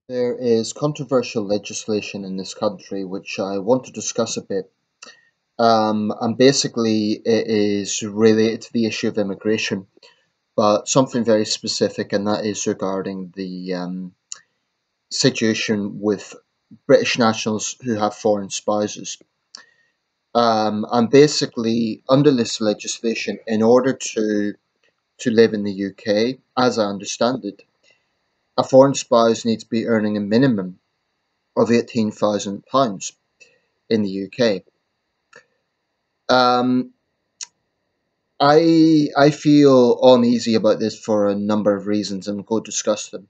There is controversial legislation in this country which I want to discuss a bit. And basically, it is related to the issue of immigration, but something very specific, and that is regarding the situation with British nationals who have foreign spouses. And basically, under this legislation, in order to live in the UK, as I understand it, a foreign spouse needs to be earning a minimum of £18,000 in the UK. Um, I feel uneasy about this for a number of reasons, and we'll go discuss them.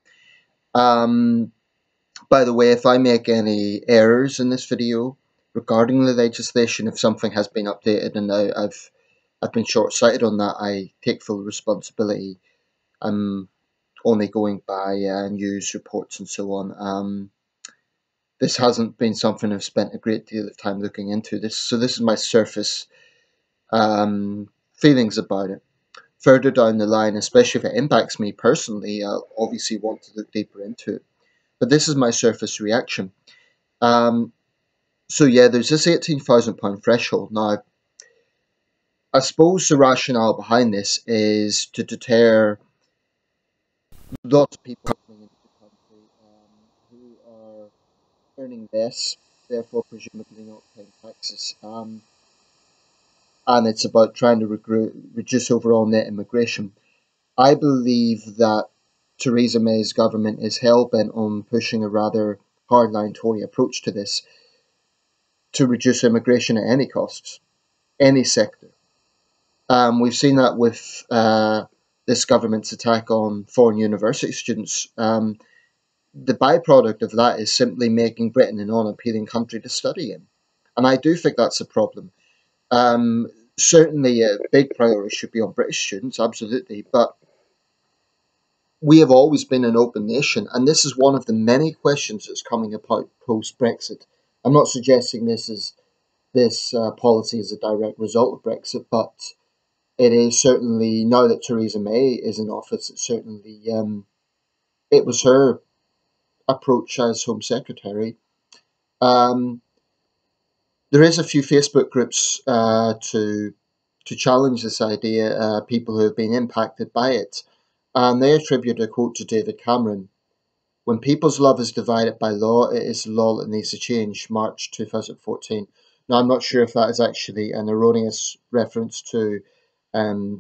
Um, by the way, if I make any errors in this video regarding the legislation, if something has been updated and I've been short-sighted on that, I take full responsibility. I'm only going by news reports and so on. This hasn't been something I've spent a great deal of time looking into. This is my surface feelings about it. Further down the line, especially if it impacts me personally, I'll obviously want to look deeper into it. But this is my surface reaction. Um, so yeah, there's this £18,000 threshold. Now, I suppose the rationale behind this is to deter lots of people coming into the country who are earning less, therefore presumably not paying taxes. And it's about trying to reduce overall net immigration. I believe that Theresa May's government is hell-bent on pushing a rather hardline Tory approach to this to reduce immigration at any costs, any sector. We've seen that with this government's attack on foreign university students. The byproduct of that is simply making Britain an unappealing country to study in. And I do think that's a problem. Um, Certainly, a big priority should be on British students, absolutely. But we have always been an open nation, and this is one of the many questions that's coming about post Brexit. I'm not suggesting this policy is a direct result of Brexit, but it is certainly now that Theresa May is in office. It was her approach as Home Secretary. Um, there is a few Facebook groups to challenge this idea. People who have been impacted by it, and they attribute a quote to David Cameron. When people's love is divided by law, it is the law that needs to change. March 2014. Now, I'm not sure if that is actually an erroneous reference to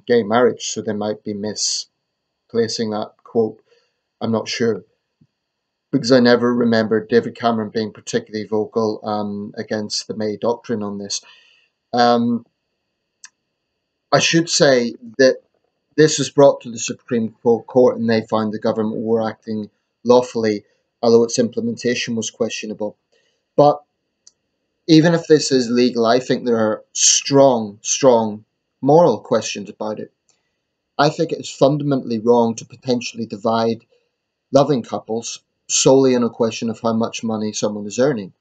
gay marriage, so they might be misplacing that quote. I'm not sure, because I never remember David Cameron being particularly vocal against the May doctrine on this. Um, I should say that this was brought to the Supreme Court and they found the government were acting lawfully, although its implementation was questionable. But even if this is legal, I think there are strong moral questions about it. I think it is fundamentally wrong to potentially divide loving couples solely on a question of how much money someone is earning.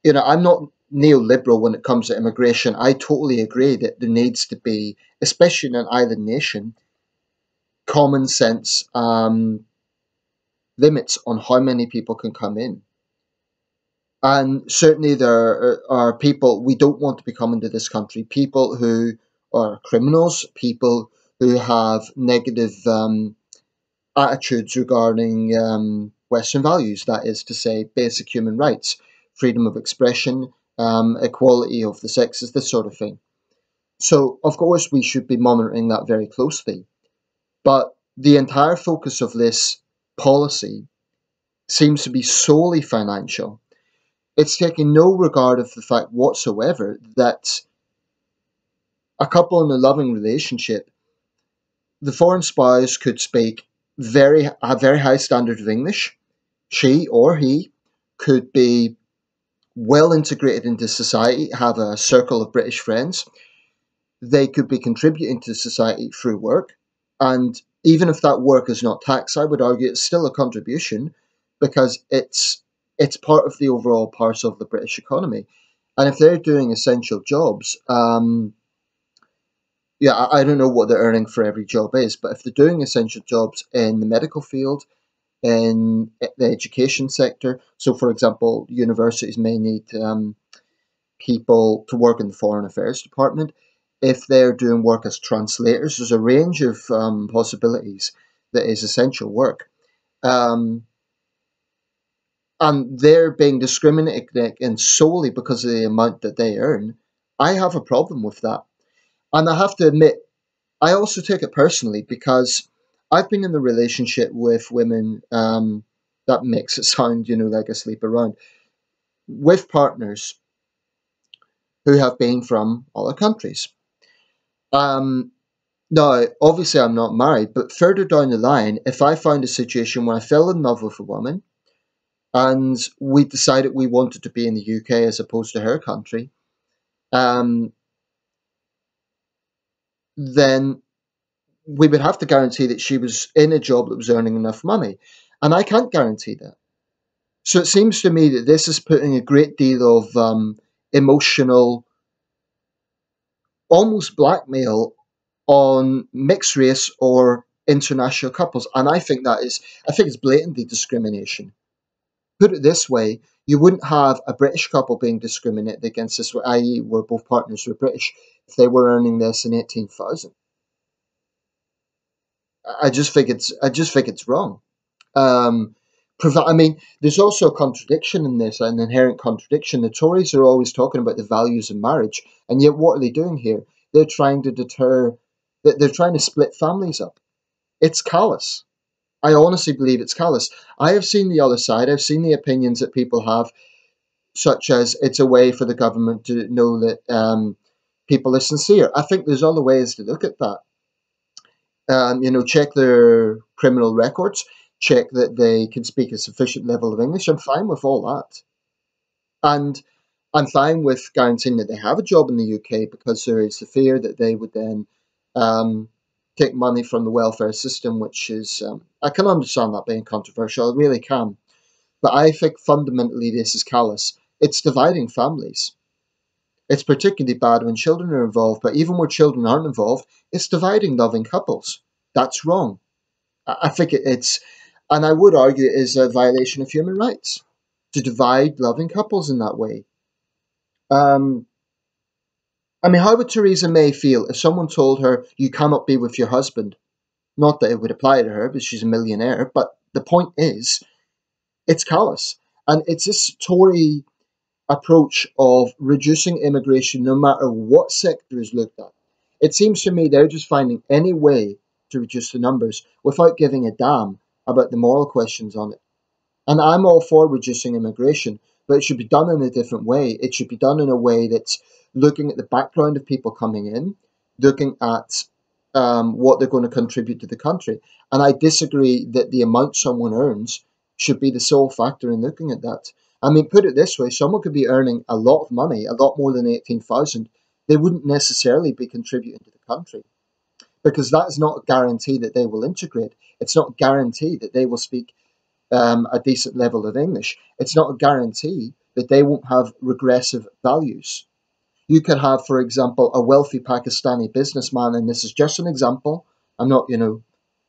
I'm not neoliberal when it comes to immigration. I totally agree that there needs to be, especially in an island nation, common sense limits on how many people can come in. And certainly there are people we don't want to be coming to this country, people who are criminals, people who have negative attitudes regarding Western values, that is to say, basic human rights, freedom of expression, equality of the sexes, this sort of thing. So, of course, we should be monitoring that very closely. But the entire focus of this policy seems to be solely financial. It's taking no regard of the fact whatsoever that a couple in a loving relationship, the foreign spouse could speak a very high standard of English. She or he could be well integrated into society, have a circle of British friends. They could be contributing to society through work. And even if that work is not taxed, I would argue it's still a contribution because it's part of the overall parts of the British economy. And if they're doing essential jobs, yeah, I don't know what they're earning for every job is, but if they're doing essential jobs in the medical field, in the education sector. So, for example, universities may need people to work in the Foreign Affairs Department. If they're doing work as translators, there's a range of possibilities that is essential work. Um, and they're being discriminated against solely because of the amount that they earn. I have a problem with that. And I have to admit, I also take it personally because I've been in a relationship with women, that makes it sound, like I sleep around, with partners who have been from other countries. Um, Now, obviously, I'm not married, but further down the line, if I found a situation where I fell in love with a woman and we decided we wanted to be in the UK as opposed to her country, um, then we would have to guarantee that she was in a job that was earning enough money. And I can't guarantee that. So it seems to me that this is putting a great deal of emotional, almost blackmail on mixed race or international couples. And I think it's blatantly discrimination. Put it this way, you wouldn't have a British couple being discriminated against this way, i.e., where both partners were British, if they were earning less than 18,000. I just think it's wrong. Um, I mean, there's also a contradiction in this, an inherent contradiction. The Tories are always talking about the values of marriage, and yet what are they doing here? They're trying to they're trying to split families up. It's callous. I honestly believe it's callous. I have seen the other side. I've seen the opinions that people have, such as it's a way for the government to know that people are sincere. I think there's other ways to look at that. Check their criminal records, check that they can speak a sufficient level of English. I'm fine with all that. And I'm fine with guaranteeing that they have a job in the UK because there is the fear that they would then um, take money from the welfare system, which is, I can understand that being controversial, I really can. But I think fundamentally this is callous. It's dividing families. It's particularly bad when children are involved, but even where children aren't involved, it's dividing loving couples. That's wrong. I think it's, and I would argue it is a violation of human rights to divide loving couples in that way. Um, I mean, how would Theresa May feel if someone told her you cannot be with your husband? Not that it would apply to her, because she's a millionaire, but the point is, it's callous. And it's this Tory approach of reducing immigration no matter what sector is looked at. It seems to me they're just finding any way to reduce the numbers without giving a damn about the moral questions on it. And I'm all for reducing immigration, but it should be done in a different way. It should be done in a way that's looking at the background of people coming in, looking at what they're going to contribute to the country. And I disagree that the amount someone earns should be the sole factor in looking at that. I mean, put it this way, someone could be earning a lot of money, a lot more than 18,000. They wouldn't necessarily be contributing to the country because that is not a guarantee that they will integrate. It's not a guarantee that they will speak a decent level of English. It's not a guarantee that they won't have regressive values. You could have, for example, a wealthy Pakistani businessman, and this is just an example. I'm not,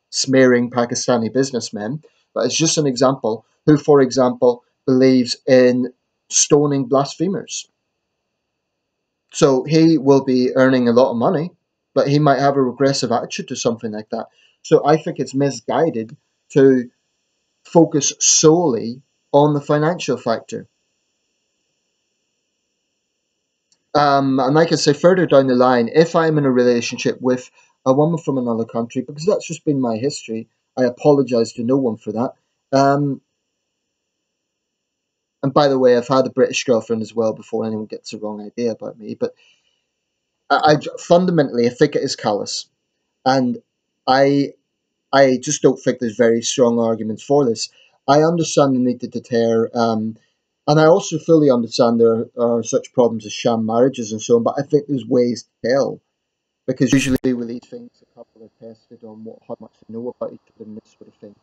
smearing Pakistani businessmen, but it's just an example who, for example, believes in stoning blasphemers. So he will be earning a lot of money, but he might have a regressive attitude to something like that. So I think it's misguided to focus solely on the financial factor. And like I say, further down the line, if I'm in a relationship with a woman from another country, because that's just been my history, I apologise to no one for that. Um, and by the way, I've had a British girlfriend as well before anyone gets the wrong idea about me. But fundamentally, I think it is callous, and I I just don't think there's very strong arguments for this. I understand the need to deter, and I also fully understand there are such problems as sham marriages and so on. But I think there's ways to tell because usually with these things, a couple are tested on how much they know about each other and this sort of thing.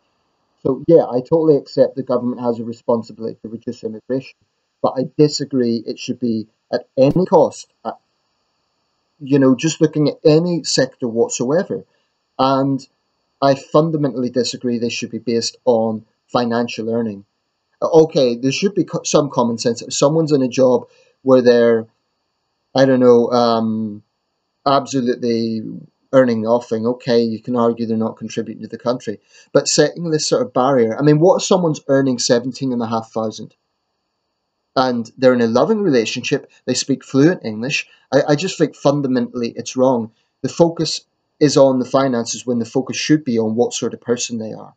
So yeah, I totally accept the government has a responsibility to reduce immigration, but I disagree. It should be at any cost. Just looking at any sector whatsoever, and I fundamentally disagree they should be based on financial earning. Okay, there should be some common sense. If someone's in a job where they're, I don't know, absolutely earning nothing, okay, you can argue they're not contributing to the country. But setting this sort of barrier, I mean, what if someone's earning 17,500 and they're in a loving relationship, they speak fluent English? I just think fundamentally it's wrong. The focus is on the finances when the focus should be on what sort of person they are.